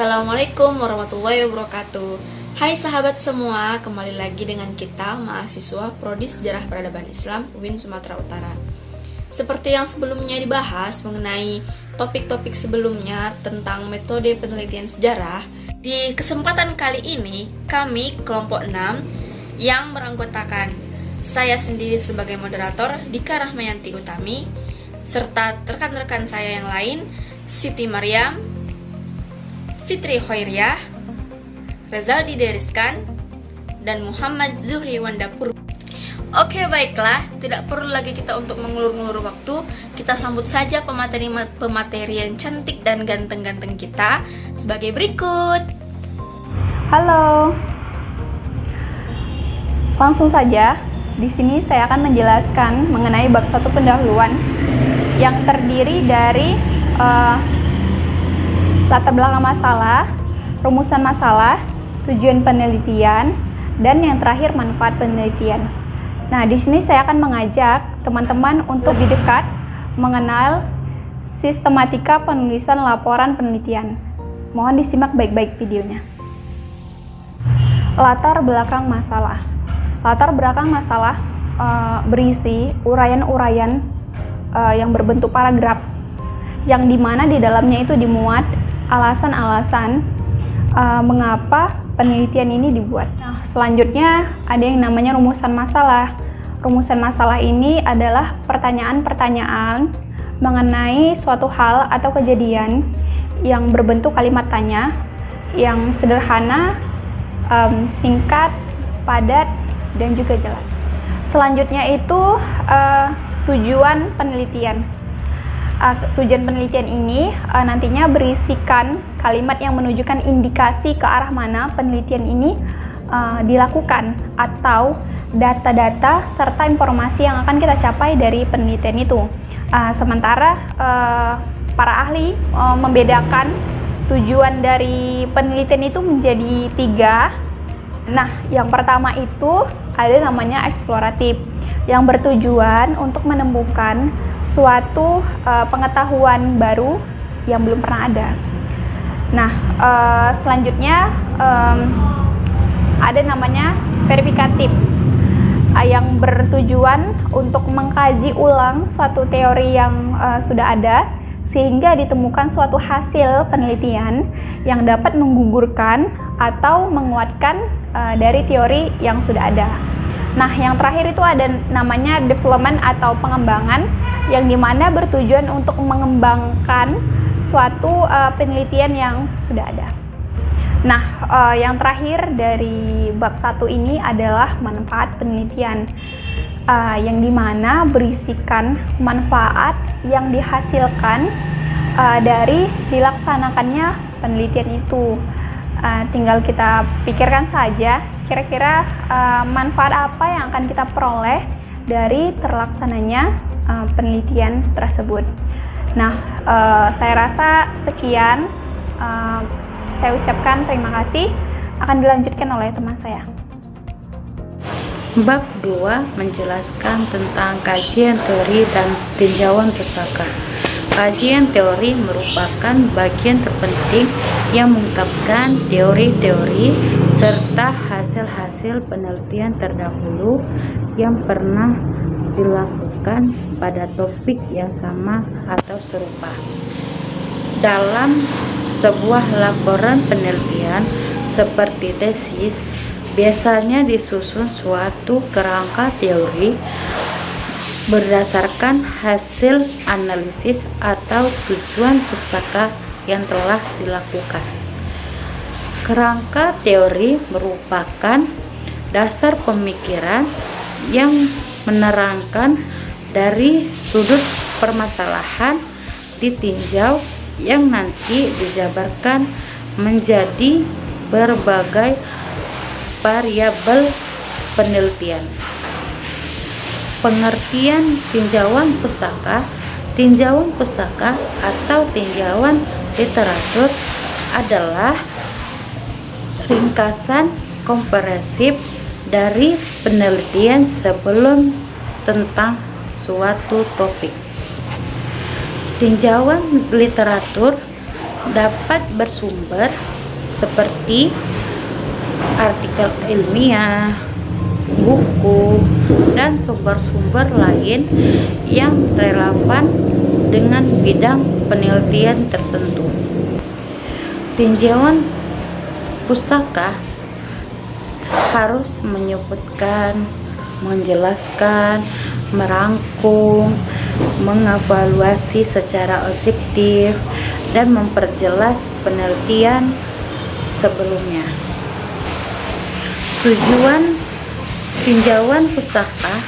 Assalamualaikum warahmatullahi wabarakatuh. Hai sahabat semua, kembali lagi dengan kita mahasiswa Prodi Sejarah Peradaban Islam UIN Sumatera Utara. Seperti yang sebelumnya dibahas mengenai topik-topik sebelumnya tentang metode penelitian sejarah, di kesempatan kali ini kami kelompok 6 yang beranggotakan saya sendiri sebagai moderator Dika Rahmayanti Utami, serta rekan-rekan saya yang lain Siti Maryam, Fitri Khairiyah, Rezaldi Deriskan, dan Muhammad Zuhri Wandapur. Oke, baiklah, tidak perlu lagi kita untuk mengulur-ngulur waktu. Kita sambut saja pemateri yang cantik dan ganteng-ganteng kita sebagai berikut. Halo. Langsung saja, di sini saya akan menjelaskan mengenai bab 1 pendahuluan yang terdiri dari latar belakang masalah, rumusan masalah, tujuan penelitian, dan yang terakhir manfaat penelitian. Nah, di sini saya akan mengajak teman-teman untuk lebih dekat mengenal sistematika penulisan laporan penelitian. Mohon disimak baik-baik videonya. Latar belakang masalah. Latar belakang masalah berisi uraian-uraian yang berbentuk paragraf, yang dimana di dalamnya itu dimuat alasan-alasan mengapa penelitian ini dibuat. Nah, selanjutnya ada yang namanya rumusan masalah. Rumusan masalah ini adalah pertanyaan-pertanyaan mengenai suatu hal atau kejadian yang berbentuk kalimat tanya, yang sederhana, singkat, padat, dan juga jelas. Selanjutnya itu tujuan penelitian. Tujuan penelitian ini nantinya berisikan kalimat yang menunjukkan indikasi ke arah mana penelitian ini dilakukan, atau data-data serta informasi yang akan kita capai dari penelitian itu. Sementara para ahli membedakan tujuan dari penelitian itu menjadi 3. Nah, yang pertama itu ada namanya eksploratif, yang bertujuan untuk menemukan suatu pengetahuan baru yang belum pernah ada. Nah, selanjutnya ada namanya verifikatif, yang bertujuan untuk mengkaji ulang suatu teori yang sudah ada, sehingga ditemukan suatu hasil penelitian yang dapat menggugurkan atau menguatkan dari teori yang sudah ada. Nah, yang terakhir itu ada namanya development atau pengembangan, yang dimana bertujuan untuk mengembangkan suatu penelitian yang sudah ada. Nah, yang terakhir dari bab 1 ini adalah manfaat penelitian, yang dimana berisikan manfaat yang dihasilkan dari dilaksanakannya penelitian itu. Tinggal kita pikirkan saja kira-kira manfaat apa yang akan kita peroleh dari terlaksananya penelitian tersebut. Nah, saya rasa sekian. Saya ucapkan terima kasih. Akan dilanjutkan oleh teman saya. Bab 2 menjelaskan tentang kajian teori dan tinjauan pustaka. Kajian teori merupakan bagian terpenting yang mengungkapkan teori-teori serta hasil-hasil penelitian terdahulu yang pernah dilakukan pada topik yang sama atau serupa. Dalam sebuah laporan penelitian seperti tesis, biasanya disusun suatu kerangka teori berdasarkan hasil analisis atau tujuan pustaka yang telah dilakukan. Kerangka teori merupakan dasar pemikiran yang menerangkan dari sudut permasalahan ditinjau, yang nanti dijabarkan menjadi berbagai variabel penelitian. Pengertian tinjauan pustaka. Tinjauan pustaka atau tinjauan literatur adalah ringkasan komprehensif dari penelitian sebelum tentang suatu topik. Tinjauan literatur dapat bersumber seperti artikel ilmiah, buku, dan sumber-sumber lain yang relevan dengan bidang penelitian tertentu. Tinjauan pustaka harus menyebutkan, menjelaskan, merangkum, mengevaluasi secara objektif, dan memperjelas penelitian sebelumnya. Tujuan tinjauan pustaka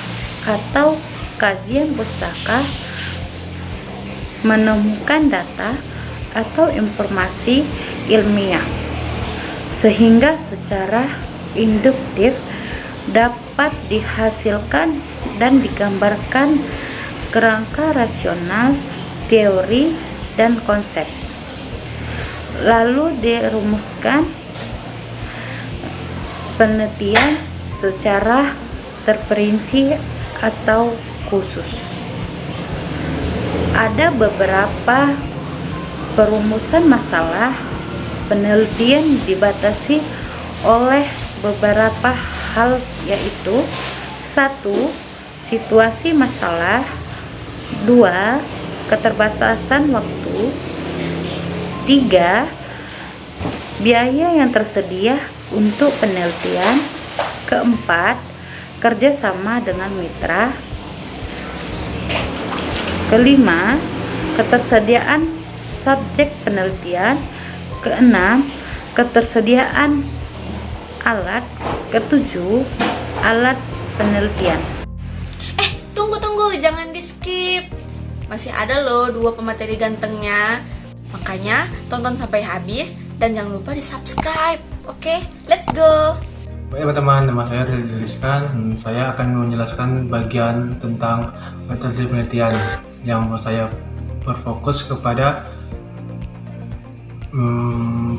atau kajian pustaka menemukan data atau informasi ilmiah sehingga secara induktif dapat dihasilkan dan digambarkan kerangka rasional, teori, dan konsep, lalu dirumuskan penelitian secara terperinci atau khusus. Ada beberapa perumusan masalah. Penelitian dibatasi oleh beberapa hal, yaitu 1. Situasi masalah, 2. Keterbatasan waktu, 3. Biaya yang tersedia untuk penelitian, 4. Kerjasama dengan mitra, 5. Ketersediaan subjek penelitian, 6. Ketersediaan alat, 7. Alat penelitian. Tunggu, jangan di skip. Masih ada loh 2 pemateri gantengnya. Makanya tonton sampai habis dan jangan lupa di subscribe. Oke, let's go. Baik teman-teman, nama saya Rizky Rizkan. Saya akan menjelaskan bagian tentang metode penelitian yang saya berfokus kepada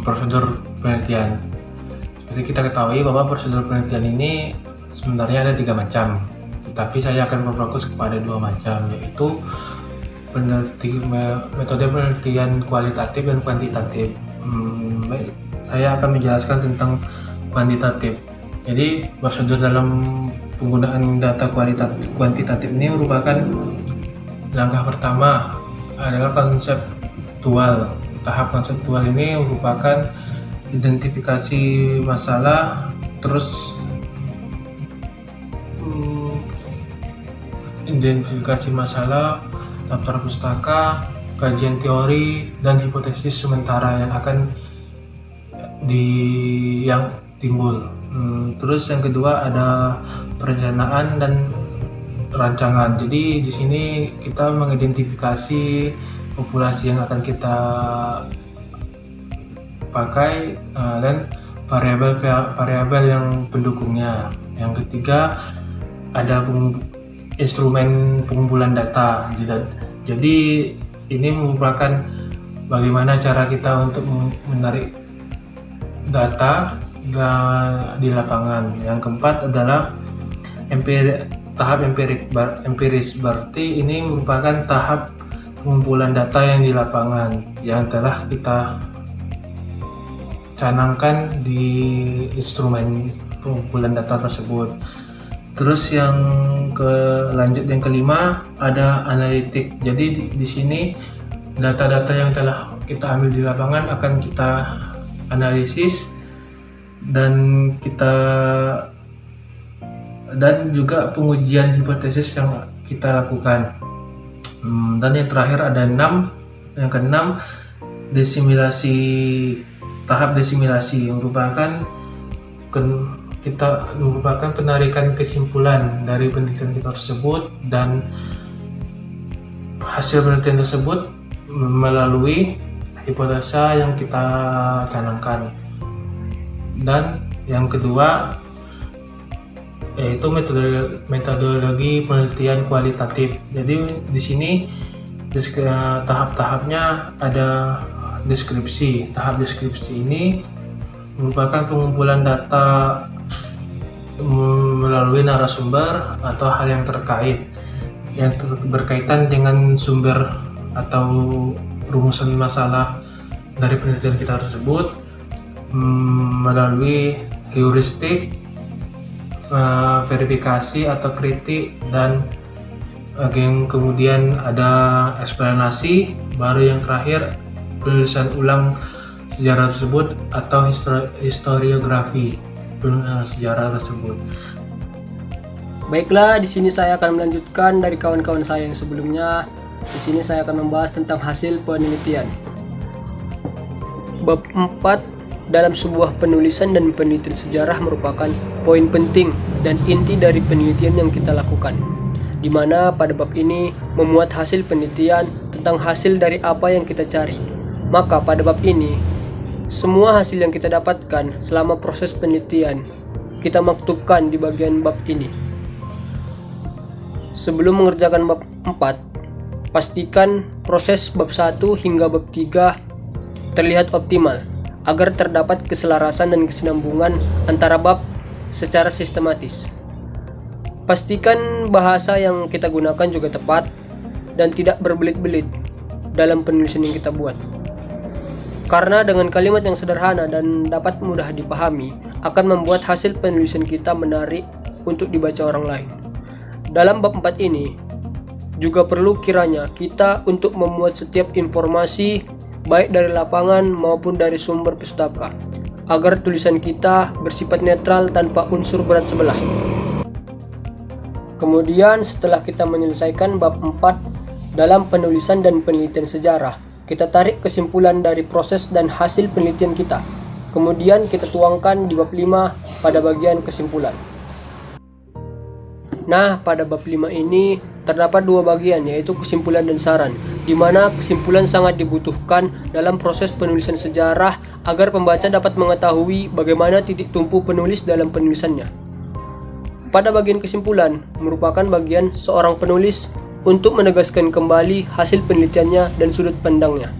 prosedur penelitian. Seperti kita ketahui bahwa prosedur penelitian ini sebenarnya ada 3 macam, tetapi saya akan berfokus kepada 2 macam, yaitu metode penelitian kualitatif dan kuantitatif. Baik, saya akan menjelaskan tentang kuantitatif. Jadi prosedur dalam penggunaan data kuantitatif ini merupakan langkah pertama adalah konseptual. Tahap konseptual ini merupakan identifikasi masalah, terus identifikasi masalah, daftar pustaka, kajian teori, dan hipotesis sementara yang akan yang timbul. Terus yang kedua ada perencanaan dan rancangan. Jadi di sini kita mengidentifikasi populasi yang akan kita pakai dan variabel yang pendukungnya. Yang ketiga ada instrumen pengumpulan data. Jadi ini merupakan bagaimana cara kita untuk menarik data di lapangan. Yang keempat adalah tahap empiris. Berarti ini merupakan tahap pengumpulan data yang di lapangan yang telah kita canangkan di instrumen pengumpulan data tersebut. Terus yang kelima ada analitik. Jadi di sini data-data yang telah kita ambil di lapangan akan kita analisis dan juga pengujian hipotesis yang kita lakukan. Dan yang terakhir ada 6. Yang ke-6 tahap desimilasi merupakan penarikan kesimpulan dari penelitian kita tersebut dan hasil penelitian tersebut melalui hipotesa yang kita canangkan. Dan yang kedua yaitu metodologi penelitian kualitatif. Jadi di sini tahap-tahapnya ada deskripsi. Tahap deskripsi ini merupakan pengumpulan data melalui narasumber atau hal yang terkait yang berkaitan dengan sumber atau rumusan masalah dari penelitian kita tersebut melalui heuristik, verifikasi atau kritik, dan yang kemudian ada eksplanasi, baru yang terakhir penulisan ulang sejarah tersebut atau historiografi sejarah tersebut. Baiklah, di sini saya akan melanjutkan dari kawan-kawan saya yang sebelumnya. Di sini saya akan membahas tentang hasil penelitian. Bab 4 dalam sebuah penulisan dan penelitian sejarah merupakan poin penting dan inti dari penelitian yang kita lakukan, di mana pada bab ini memuat hasil penelitian tentang hasil dari apa yang kita cari. Maka pada bab ini, semua hasil yang kita dapatkan selama proses penelitian kita maktubkan di bagian bab ini. Sebelum mengerjakan bab 4, pastikan proses bab 1 hingga bab 3 terlihat optimal agar terdapat keselarasan dan kesinambungan antara bab secara sistematis. Pastikan bahasa yang kita gunakan juga tepat dan tidak berbelit-belit dalam penulisan yang kita buat. Karena dengan kalimat yang sederhana dan dapat mudah dipahami akan membuat hasil penulisan kita menarik untuk dibaca orang lain. Dalam bab 4 ini juga perlu kiranya kita untuk memuat setiap informasi baik dari lapangan maupun dari sumber pustaka agar tulisan kita bersifat netral tanpa unsur berat sebelah. Kemudian setelah kita menyelesaikan bab 4 dalam penulisan dan penelitian sejarah, kita tarik kesimpulan dari proses dan hasil penelitian kita. Kemudian kita tuangkan di bab 5 pada bagian kesimpulan. Nah, pada bab 5 ini terdapat dua bagian, yaitu kesimpulan dan saran, di mana kesimpulan sangat dibutuhkan dalam proses penulisan sejarah agar pembaca dapat mengetahui bagaimana titik tumpu penulis dalam penulisannya. Pada bagian kesimpulan merupakan bagian seorang penulis untuk menegaskan kembali hasil penelitiannya dan sudut pandangnya.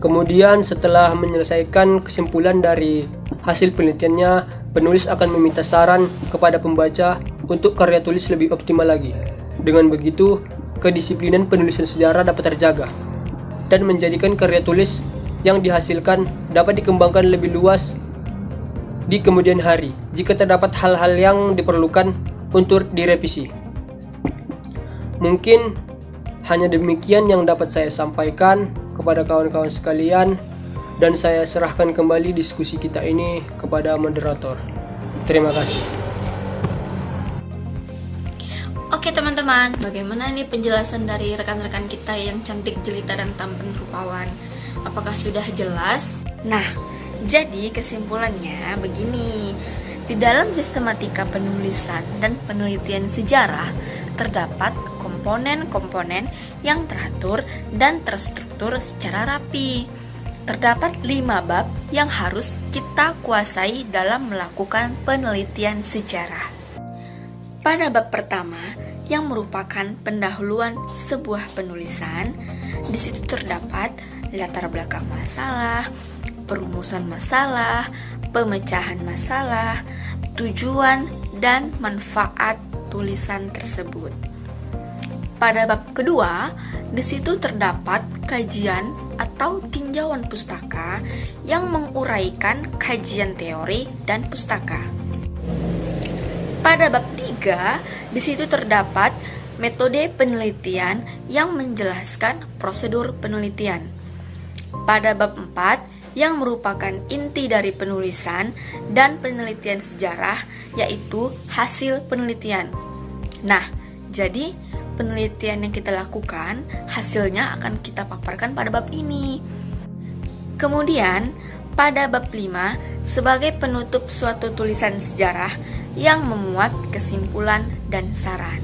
Kemudian setelah menyelesaikan kesimpulan dari hasil penelitiannya, penulis akan meminta saran kepada pembaca untuk karya tulis lebih optimal lagi. Dengan begitu, kedisiplinan penulisan sejarah dapat terjaga dan menjadikan karya tulis yang dihasilkan dapat dikembangkan lebih luas di kemudian hari jika terdapat hal-hal yang diperlukan untuk direvisi. Mungkin hanya demikian yang dapat saya sampaikan kepada kawan-kawan sekalian, dan saya serahkan kembali diskusi kita ini kepada moderator. Terima kasih. Oke teman-teman, bagaimana nih penjelasan dari rekan-rekan kita yang cantik jelita dan tampan rupawan? Apakah sudah jelas? Nah, jadi kesimpulannya begini. Di dalam sistematika penulisan dan penelitian sejarah terdapat komponen-komponen yang teratur dan terstruktur secara rapi. Terdapat 5 bab yang harus kita kuasai dalam melakukan penelitian sejarah. Pada bab pertama, yang merupakan pendahuluan sebuah penulisan, di situ terdapat latar belakang masalah, perumusan masalah, pemecahan masalah, tujuan dan manfaat tulisan tersebut. Pada bab kedua, di situ terdapat kajian atau tinjauan pustaka yang menguraikan kajian teori dan pustaka. Pada bab 3, di situ terdapat metode penelitian yang menjelaskan prosedur penelitian. Pada bab 4, yang merupakan inti dari penulisan dan penelitian sejarah, yaitu hasil penelitian. Nah, jadi penelitian yang kita lakukan, hasilnya akan kita paparkan pada bab ini. Kemudian, pada bab 5, sebagai penutup suatu tulisan sejarah yang memuat kesimpulan dan saran.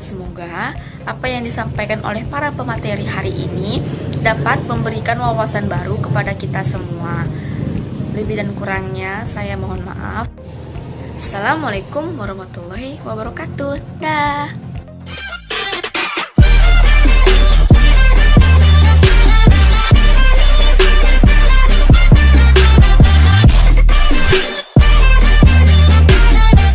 Semoga apa yang disampaikan oleh para pemateri hari ini dapat memberikan wawasan baru kepada kita semua. Lebih dan kurangnya saya mohon maaf. Assalamualaikum warahmatullahi wabarakatuh. Dah.